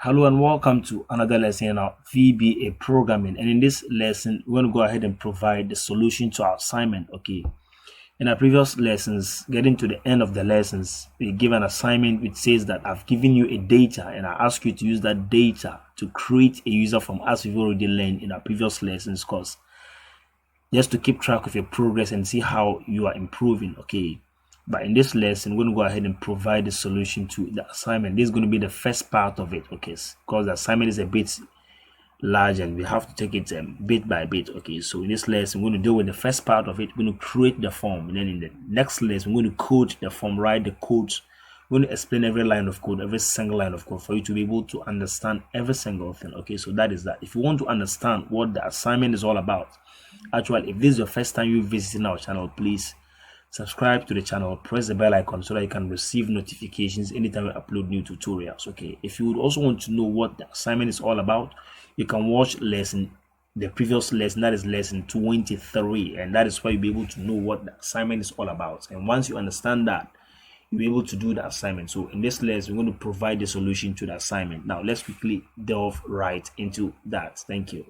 Hello and welcome to another lesson in our VBA programming. And in this lesson, we're going to go ahead and provide the solution to our assignment. Okay. In our previous lessons, getting to the end of the lessons, we give an assignment which says that I've given you a data and I ask you to use that data to create a user form as we've already learned in our previous lessons course. Just to keep track of your progress and see how you are improving. Okay. But in this lesson, we're going to go ahead and provide the solution to the assignment. This is going to be the first part of it, okay? Because the assignment is a bit large and we have to take it bit by bit, okay? So in this lesson, we're going to deal with the first part of it. We're going to create the form. And then in the next lesson, we're going to code the form, write the codes. We're going to explain every line of code, every single line of code for you to be able to understand every single thing, okay? So that is that. If you want to understand what the assignment is all about, actually, if this is your first time you visiting our channel, please subscribe to the channel, press the bell icon so that you can receive notifications anytime we upload new tutorials. Okay, if you would also want to know what the assignment is all about, you can watch the previous lesson, that is lesson 23, and that is where you'll be able to know what the assignment is all about. And once you understand that, you'll be able to do the assignment. So in this lesson, we're going to provide the solution to the assignment. Now let's quickly delve right into that. Thank you.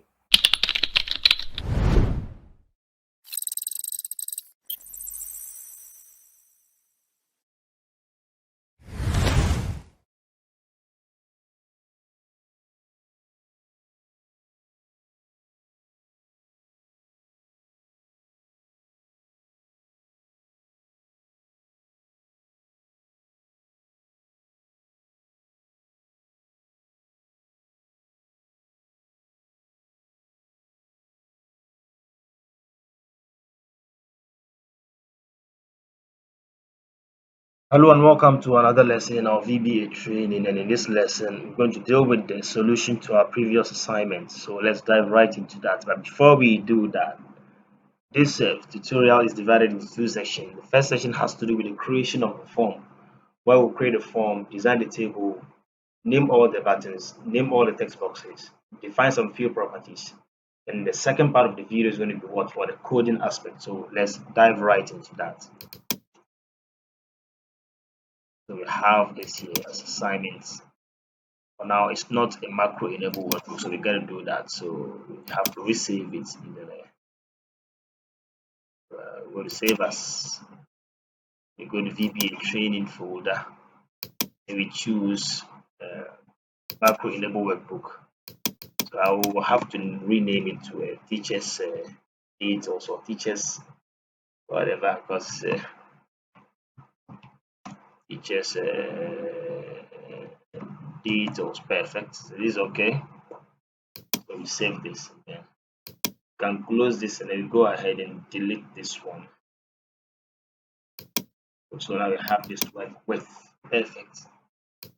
Hello and welcome to another lesson in our VBA training, and in this lesson we're going to deal with the solution to our previous assignment. So let's dive right into that. But before we do that, this tutorial is divided into two sections. The first section has to do with the creation of a form, where we'll create a form, design the table, name all the buttons, name all the text boxes, define some field properties. And the second part of the video is going to be what for the coding aspect. So let's dive right into that. So we have this here as assignments. For now, it's not a macro enable workbook, so we gotta do that. So we have to resave it in the we're going to save as. We go to VBA training folder and we choose macro enable workbook. So I will have to rename it to a teachers date, also teachers whatever, because teachers details perfect. So this is okay. So we save this and then can close this and then go ahead and delete this one. So now we have this to work with. Perfect.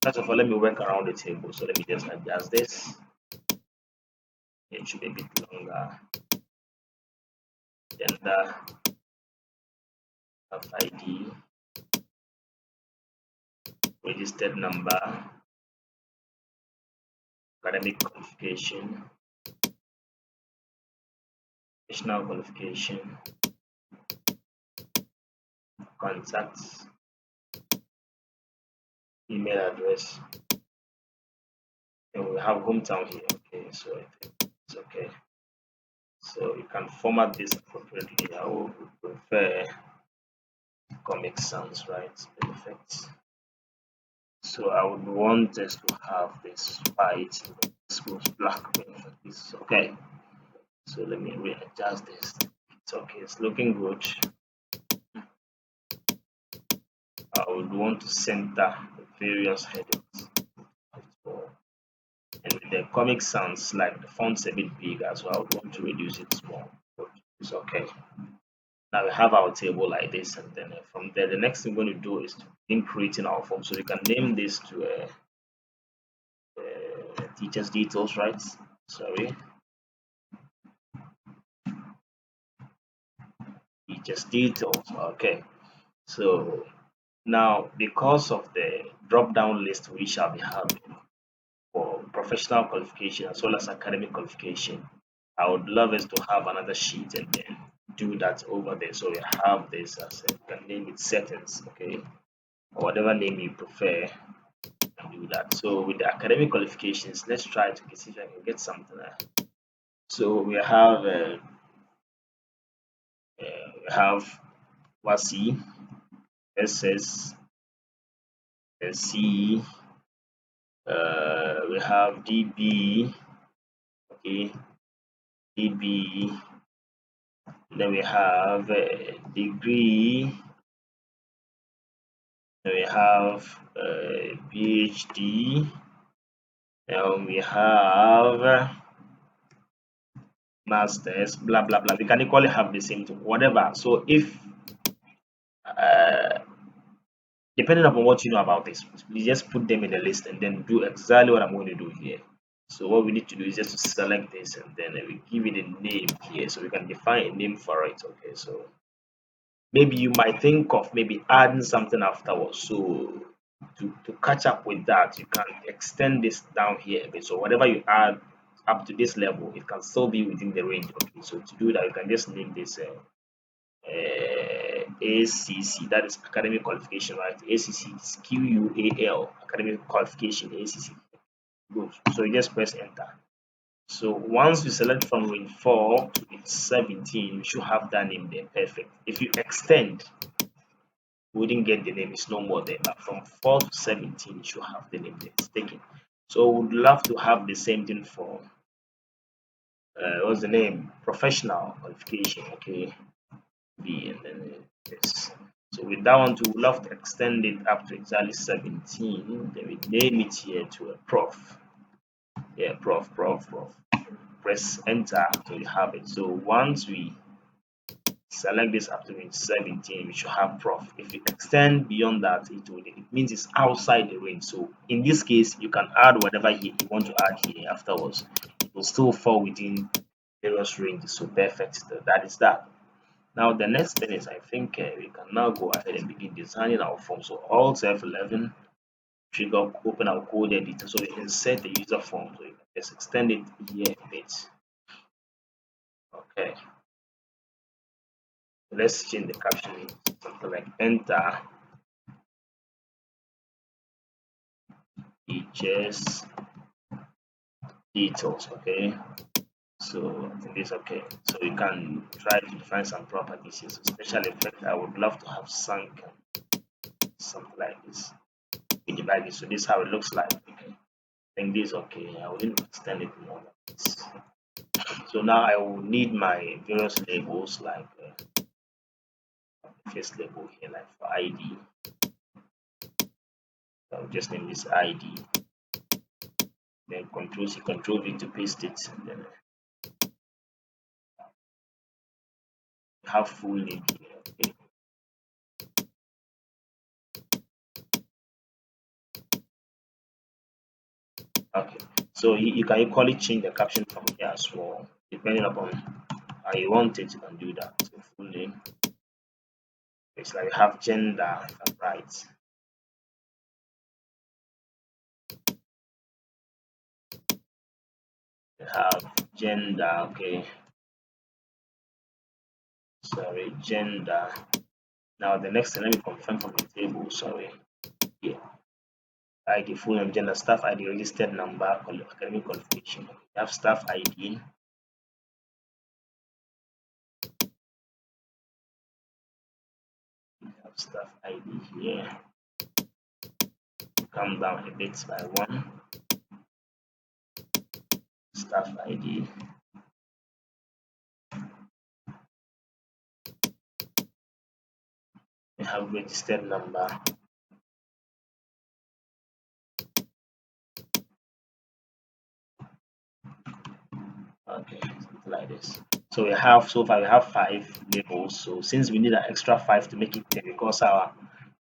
First of all, let me work around the table. So let me just adjust this. It should be a bit longer. Gender, ID, registered number, academic qualification, professional qualification, contacts, email address, and we have hometown here. Okay, so it's okay. So you can format this appropriately. I would prefer Comic Sans, right? Perfect. So I would want us to have this white, this goes black. Perfect. This is okay. So let me readjust this. It's okay. It's looking good. I would want to center the various headings. And with the Comic Sans, like the font's a bit bigger, so I would want to reduce it small. It's okay. Now we have our table like this, and then from there, the next thing we're going to do is to begin creating our form. So we can name this to teacher's details, right? Sorry, teacher's details. Okay. So now, because of the drop-down list we shall be having for professional qualification as well as academic qualification, I would love us to have another sheet and then do that over there. So we have this as you can name it settings, okay, or whatever name you prefer. I'm do that. So with the academic qualifications, let's try to see if I can get something. So we have WASI, SS, SC, we have DB, okay, DB, then we have degree, then we have PhD, then we have masters, blah blah blah. We can equally have the same thing, whatever. So if depending upon what you know about this, we just put them in the list and then do exactly what I'm going to do here. So what we need to do is just to select this and then we give it a name here, so we can define a name for it. Okay, so maybe you might think of maybe adding something afterwards. So to catch up with that, you can extend this down here a bit. So whatever you add up to this level, it can still be within the range. Okay, so to do that, you can just name this ACC, that is academic qualification, right? ACC is QUAL, academic qualification, ACC. Good. So you just press enter. So once you select from range 4 to range 17, you should have that name there. Perfect. If you extend, we didn't get the name, it's no more there. But from 4 to 17, you should have the name there. It's taken. So would love to have the same thing for what's the name? Professional qualification. Okay. B and then this. So with that one too, we love to extend it up to exactly 17. Then we name it here to a prof. Yeah, prof. Press enter so you have it. So once we select this up to 17, we should have prof. If you extend beyond that, it means it's outside the range. So in this case, you can add whatever you want to add here afterwards. It will still fall within various ranges. So perfect. That is that. Now the next thing is I think we can now go ahead and begin designing our form. So Alt F11, trigger, open our code editor. So we insert the user form. So you can just extend it here a bit. Okay. Let's change the caption to something like enter teachers details. Okay. So I think it's okay. So you can try to define some properties here. So special effect, I would love to have sunken, something like this. We divide it. So this is how it looks like. Okay. I think this is okay. I wouldn't extend it more than this. So now I will need my various labels like first label here, like for ID. I'll just name this ID. Then Control C, Control V to paste it, and then have full name here. Okay. Okay. So you can equally change the caption from here as well, depending upon how you want it. You can do that. So full name. It's like you have gender, right? You have gender. Okay. Sorry, gender. Now the next thing, let me confirm from the table. Sorry. Yeah. ID, full name, gender, staff ID, registered number, academic qualification. You have staff ID. You have staff ID here. Come down a bit by one. Staff ID. You have registered number. Okay, something like this. So we have, so far we have 5 labels. So since we need an extra 5 to make it 10, because our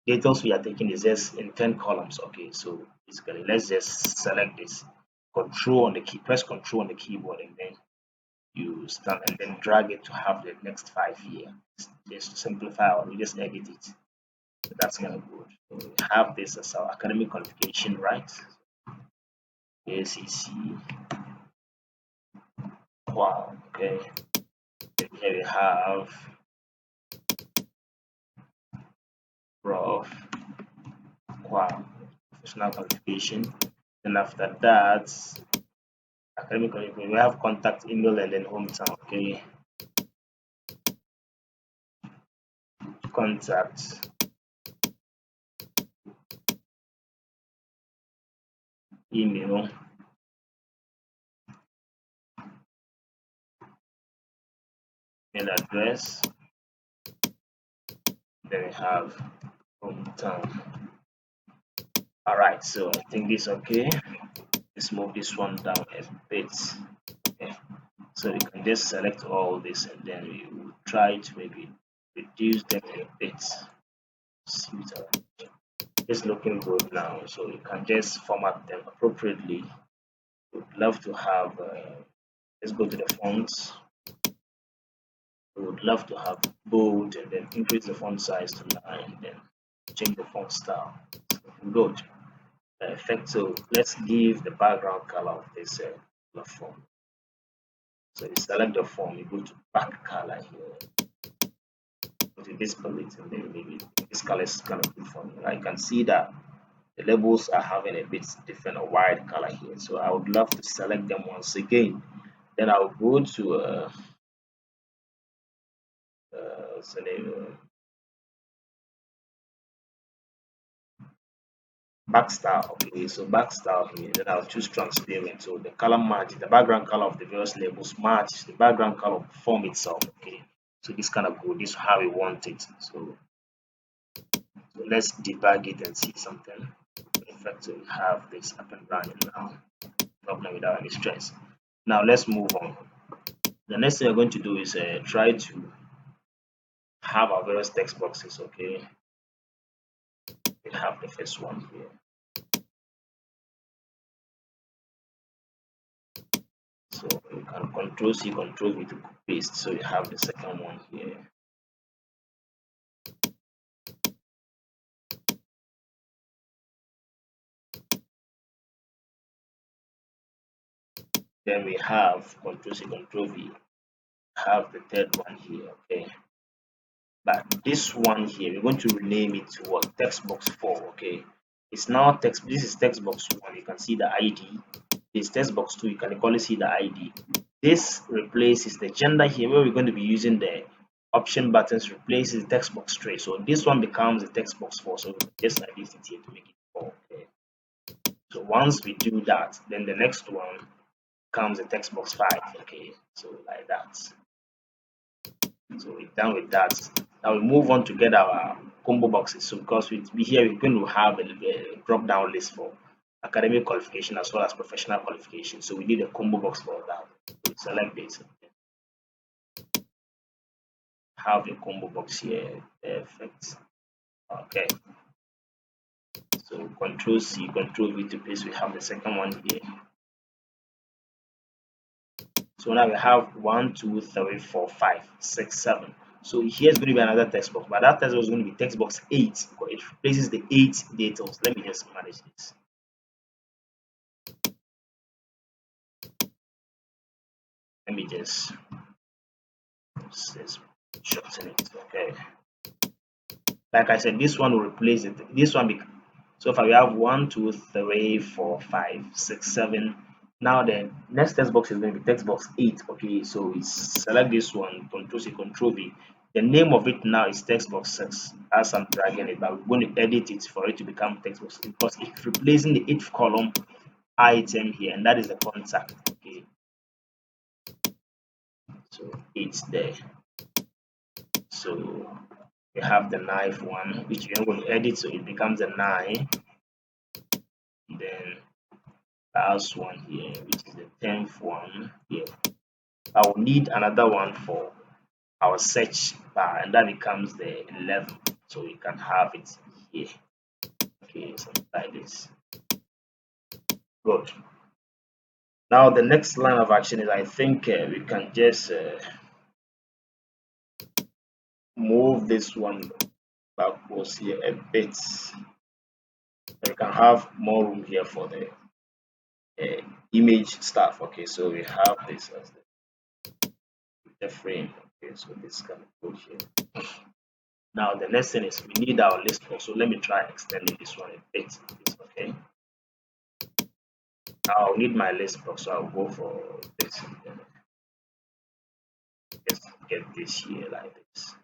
data we are taking is just in 10 columns. Okay, so basically let's just select this. Control on the key, press Control on the keyboard, and then you start and then drag it to have the next 5 here. Just to simplify, or we just edit it. So that's kind of good. So we have this as our academic qualification, right? ACC. Wow. Okay. And here we have prof. Wow. professional qualification. Then after that, academic qualification, we have contact, email, and then hometown. Okay, contact, email, mail address. Then we have hometown. All right, so I think this okay. Let's move this one down a bit. Okay, so we can just select all this and then we will try to maybe reduce them a bit. See it's looking good now, so you can just format them appropriately. Would love to have let's go to the fonts. We would love to have bold and then increase the font size to 9, then change the font style. So good. Effect. So let's give the background color of this form. So you select the form, you go to back color here, go to this palette, and then maybe this color is kind of good for me. I can see that the labels are having a bit different, a wide color here. So I would love to select them once again. Then I'll go to back style. Okay, so back style here, then I'll choose transparent. So the color match, the background color of the various labels match the background color of the form itself. Okay, so this kind of good, this is how we want it. So let's debug it and see something. In fact, we have this up and running now, problem without any stress. Now let's move on. The next thing we're going to do is try to have our various text boxes. Okay, we have the first one here. So you can Control C, Control V to paste. So you have the second one here. Then we have Control C, Control V. Have the third one here. Okay. But this one here, we're going to rename it to what? Text box 4. Okay. It's now text. This is text box 1. You can see the ID. This text box 2. You can equally see the ID. This replaces the gender here, where we're going to be using the option buttons, replaces text box 3. So this one becomes a text box 4. So just edit it here to make it 4. Okay. So once we do that, then the next one comes a text box 5. Okay. So like that. So we're done with that. Now we move on to get our combo boxes. So because here we're going to have a drop down list for academic qualification as well as professional qualification. So we need a combo box for that. So select this. Have a combo box here. Perfect. Okay. So Control C, Control V to paste. We have the second one here. So now we have 1, 2, 3, 4, 5, 6, 7. So here's going to be another text box, but that text box is going to be text box 8 because it replaces the 8 details. Let me just manage this. Let me just shorten it. Okay. Like I said, this one will replace it. This one, so far we have 1, 2, 3, 4, 5, 6, 7. Now the next text box is going to be text box 8. Okay, so we select this one, Control C, Control V. The name of it now is text box 6 as I'm dragging it, but we're going to edit it for it to become text box because it's replacing the 8th column item here, and that is the contact. Okay, so it's there. So we have the knife one, which we are going to edit, so it becomes a 9. Then last one here, which is the 10th one here. I will need another one for our search bar, and that becomes the 11th. So we can have it here. Okay, something like this. Good. Now the next line of action is, I think we can just move this one backwards here a bit. We can have more room here for the image stuff. Okay, so we have this as the frame. Okay, so this can go here. Now the next thing is we need our list box. So let me try extending this one a bit. Okay. Now I'll need my list box. So I'll go for this. Let's get this here like this.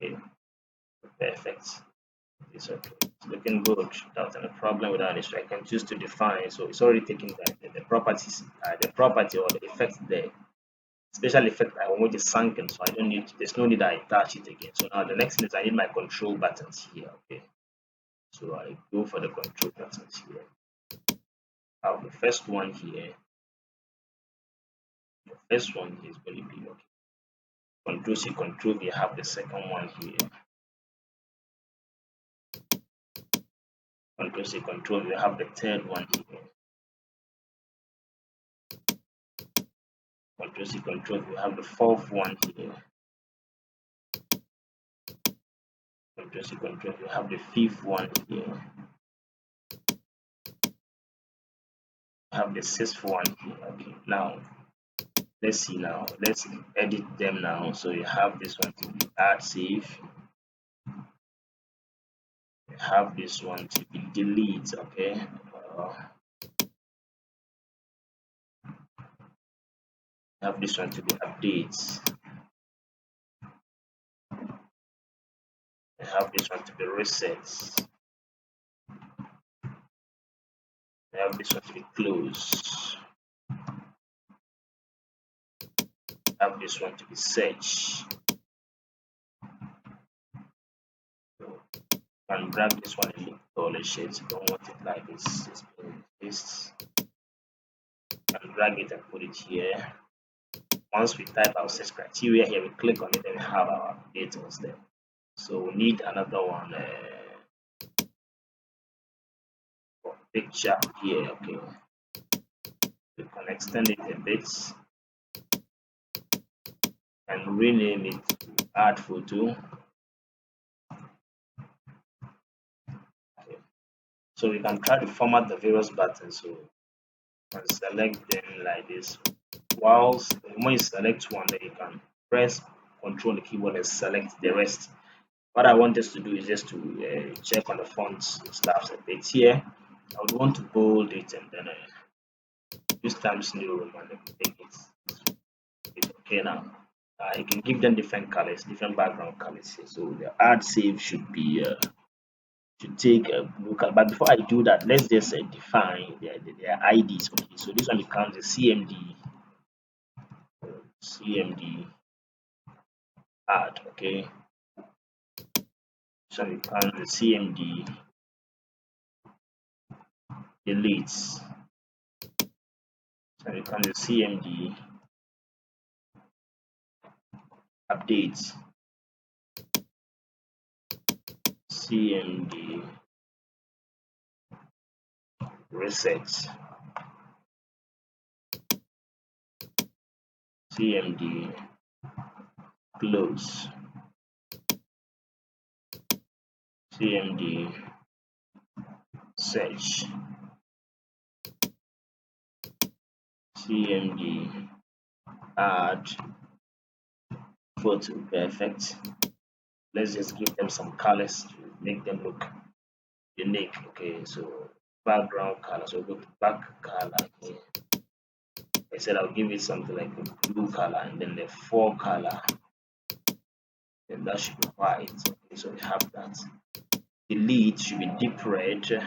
Okay. Perfect. It's okay. It's looking good. Without any problem without any issue. I can choose to define. So it's already taking the properties, the property or the effect there. Special effect I want it sunken, so I don't need. There's no need I touch it again. So now the next thing is I need my control buttons here. Okay. So I go for the control buttons here. I have the first one here. The first one here is going to be okay. Control C, Control V. I have the second one here. Control C, Control V. I have the third one here. Control C, Control V. I have the fourth one here. Control C, Control V. I have the fifth one here. I have the sixth one here. Okay. Now let's see. Now let's edit them now. So you have this one to be add save. You have this one to be delete. Okay. Have this one to be updates. I have this one to be resets. I have this one to be close. I have this one to be search. So and drag this one in all the shades. You don't want it like this. Just this and drag it and put it here. Once we type our search criteria here, we click on it and we have our details there. So we need another one for picture here. Okay, we can extend it a bit and rename it to add photo. Okay. So we can try to format the various buttons. So and select them like this. Whilst when you select one, then you can press Control the keyboard and select the rest. What I want us to do is just to check on the font stuff a bit here. I would want to bold it and then use Times New Roman and make it okay now. You can give them different colors, different background colors here. So the add save should be should take a blue color. But before I do that, let's just define their IDs. Okay, so this one becomes a CMD add. Okay, so it becomes the CMD delete. So it becomes the CMD update. CMD reset. CMD close. CMD search. CMD add photo. Perfect. Let's just give them some colors to make them look unique. Okay, so background color. So go to back color here. I said I'll give it something like a blue color and then the fore color. And that should be white. Okay, so we have that. Delete should be deep red. So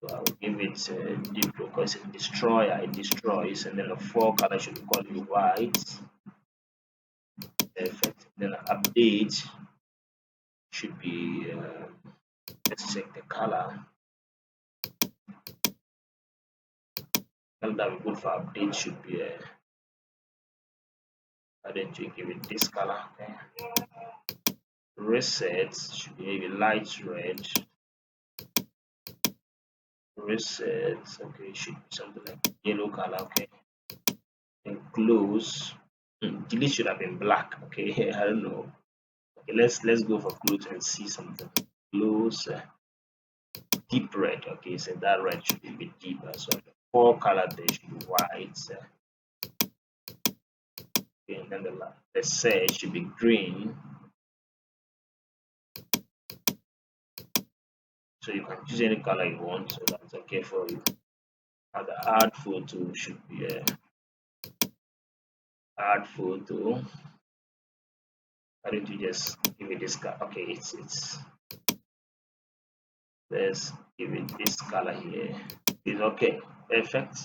I will give it deep blue because it's a destroyer. It destroys, and then the fore color should be called white. Perfect. Then update should be let's check the color. Color that we put for update should be I didn't give it this color. Okay. Reset should be maybe light red. Reset, okay, should be something like yellow color. Okay. And close. Delete should have been black. Okay, I don't know. Okay, let's go for close and see something. Close, deep red. Okay, so that red should be a bit deeper. So the fore color there should be white. Okay, and then the set should be green. So you can choose any color you want, so that's okay for you. Now the add photo should be add photo. Why don't you just give it this color? Okay, it's let's give it this color here. It's okay, perfect.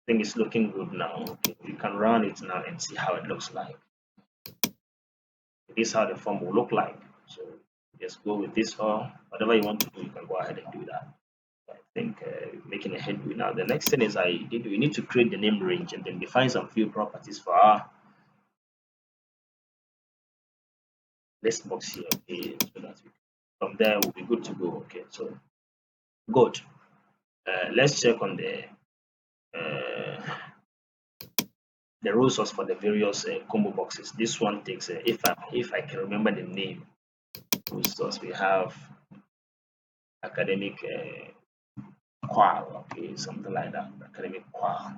I think it's looking good now. Okay, you can run it now and see how it looks like. This is how the form will look like. So just go with this, or whatever you want to do, you can go ahead and do that. I think making a headway now. The next thing is we need to create the name range and then define some few properties for our list box here. Okay, so that from there we'll be good to go. Okay, so good. Let's check on uh, the row source for the various combo boxes. This one takes if I can remember the name row source, we have academic qual, okay, something like that, academic qual.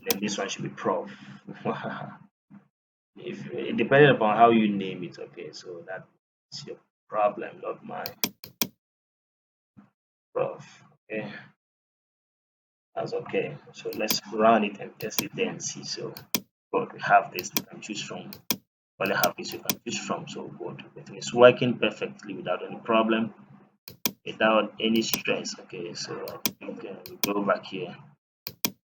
Then this one should be prof. If depending upon how you name it, okay, so that's your problem, not mine. Prof, okay, that's okay. So let's run it and test it there and see. So good, we have this, you can choose from. Well, I have this you can choose from, so good. Everything is working perfectly without any problem, without any stress. Okay, so I think we go back here.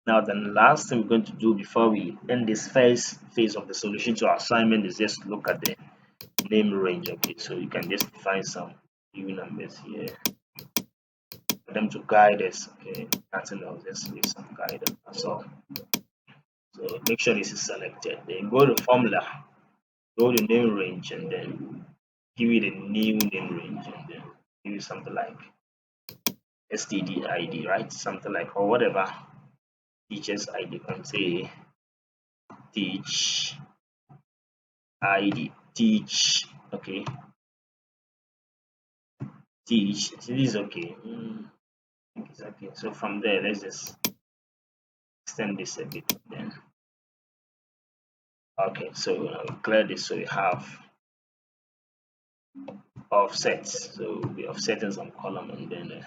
Now, the last thing we're going to do before we end this first phase of the solution to our assignment is just look at the name range. Okay, so you can just define some new numbers here for them to guide us. Okay, nothing else, just leave some guidance. That's all. So make sure this is selected. Then go to formula, go to name range, and then give it a new name range, and then give it something like STD ID, right? Something like, or whatever teacher's ID. Can say teach ID, teach. Okay, teach. So this is okay. I think it's okay. So from there, let's just extend this a bit. Then okay, so clear this. So we have offsets. So we'll be offsetting some column, and then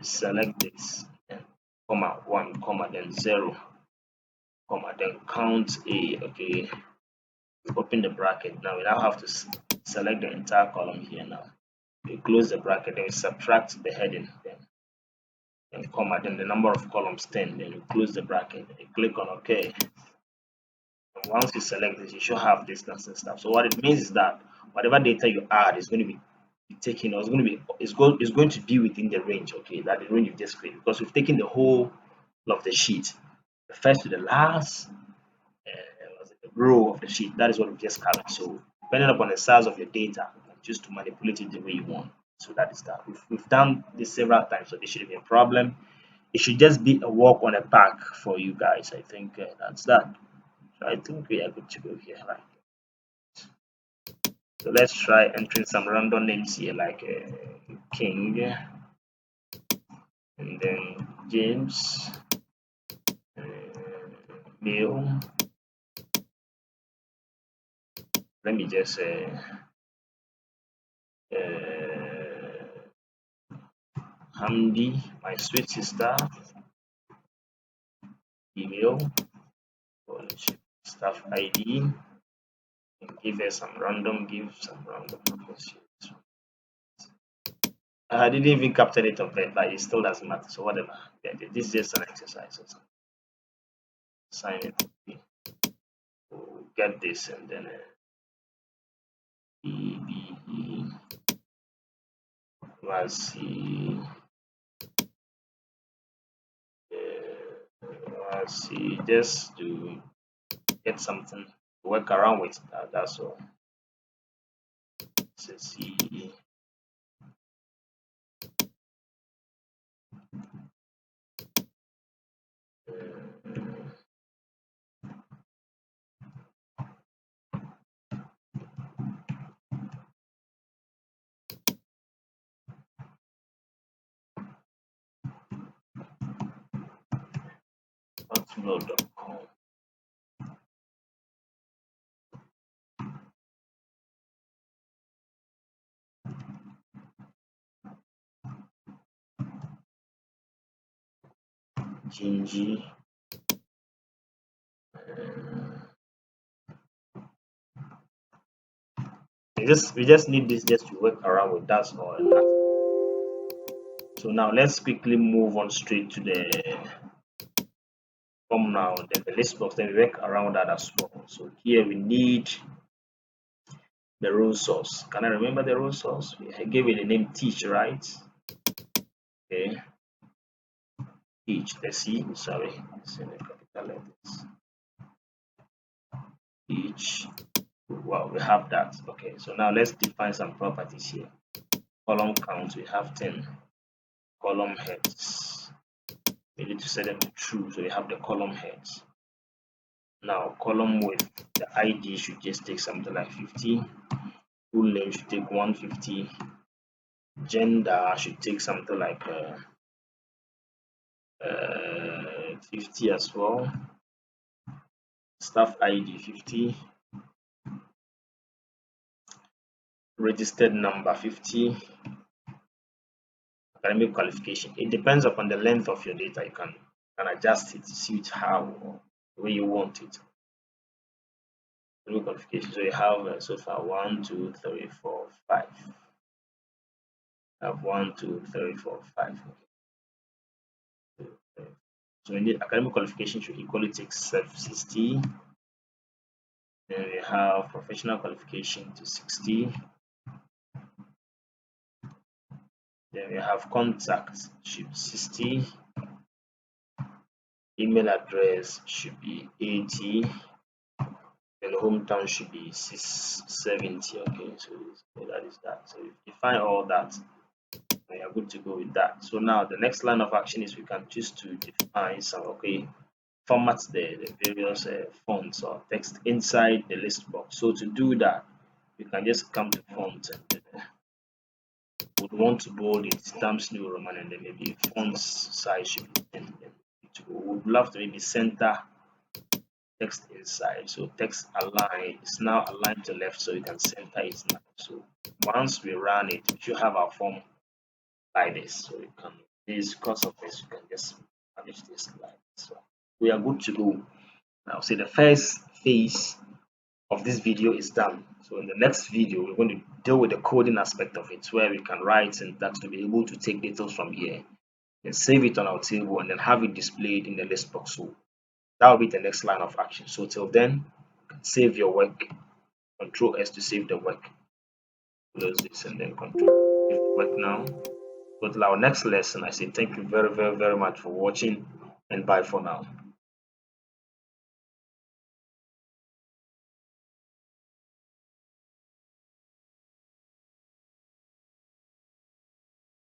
select this, and comma 1, comma then 0, comma then count A. Okay, open the bracket. Now we now have to select the entire column here. Now we close the bracket, then we subtract the heading, then comma, then the number of columns 10, then you close the bracket, and click on OK. And once you select this, you should have distance and stuff. So what it means is that whatever data you add is going to be taken, or it's going to be within the range, okay, that the range you just created, because we've taken the whole of the sheet, the first to the last row of the sheet. That is what we just covered. So depending upon the size of your data, you can choose to manipulate it the way you want. So that is that. We've done this several times, so this shouldn't be a problem. It should just be a walk on a park for you guys. I think that's that. So I think we are good to go here, right? So let's try entering some random names here, like King, and then James, Bill. Let me just Hamdi, my sweet sister, email, staff ID, and give her some random, numbers. I didn't even capture it of it, but it still doesn't matter. So whatever. Yeah, this is just an exercise. So sign it. We'll get this, and then EBE was just to get something to work around with. That's all. So see. hotmail.com. Gingy. We just need this just to work around with, that's all. So now let's quickly move on straight to the form now, then the list box, then we work around that as well. So here we need the row source. Can I remember the row source? I gave it the name teach, right? Okay, teach. Let's see. Sorry, it's in the capital letters. Teach. Well, we have that. Okay, so now let's define some properties here. Column count, we have 10. Column heads, we need to set them to true, so we have the column heads. Now column width, the ID should just take something like 50. Full name should take 150. Gender should take something like 50 as well. Staff ID 50. Registered number 50. Academic qualification, it depends upon the length of your data. You can adjust it to suit how or the way you want it. Academic qualification, so you have so far 1 2 3 4 5. I have 1 2 3 4 5. So we need academic qualification should equally take 60. Then we have professional qualification to 60. Then we have contact should be 60. Email address should be 80. And hometown should be 670. Okay, so that is that. So if you define all that, we are good to go with that. So now the next line of action is we can choose to define some, okay, format the various fonts or text inside the list box. So to do that, we can just come to font and would want to bold it, Times New Roman, and then maybe font size should be 10. We would love to maybe center text inside. So text align is now aligned to left, so you can center it now. So once we run it, we should have our form like this. So you can, because of this, you can just manage this like this. So we are good to go. Now, say the first phase of this video is done. So in the next video, we're going to deal with the coding aspect of it, where we can write syntax to be able to take details from here and save it on our table and then have it displayed in the list box. So that will be the next line of action. So till then, save your work. Control S to save the work. Close this and then control save the work now. Go to our next lesson. I say thank you very much for watching and bye for now.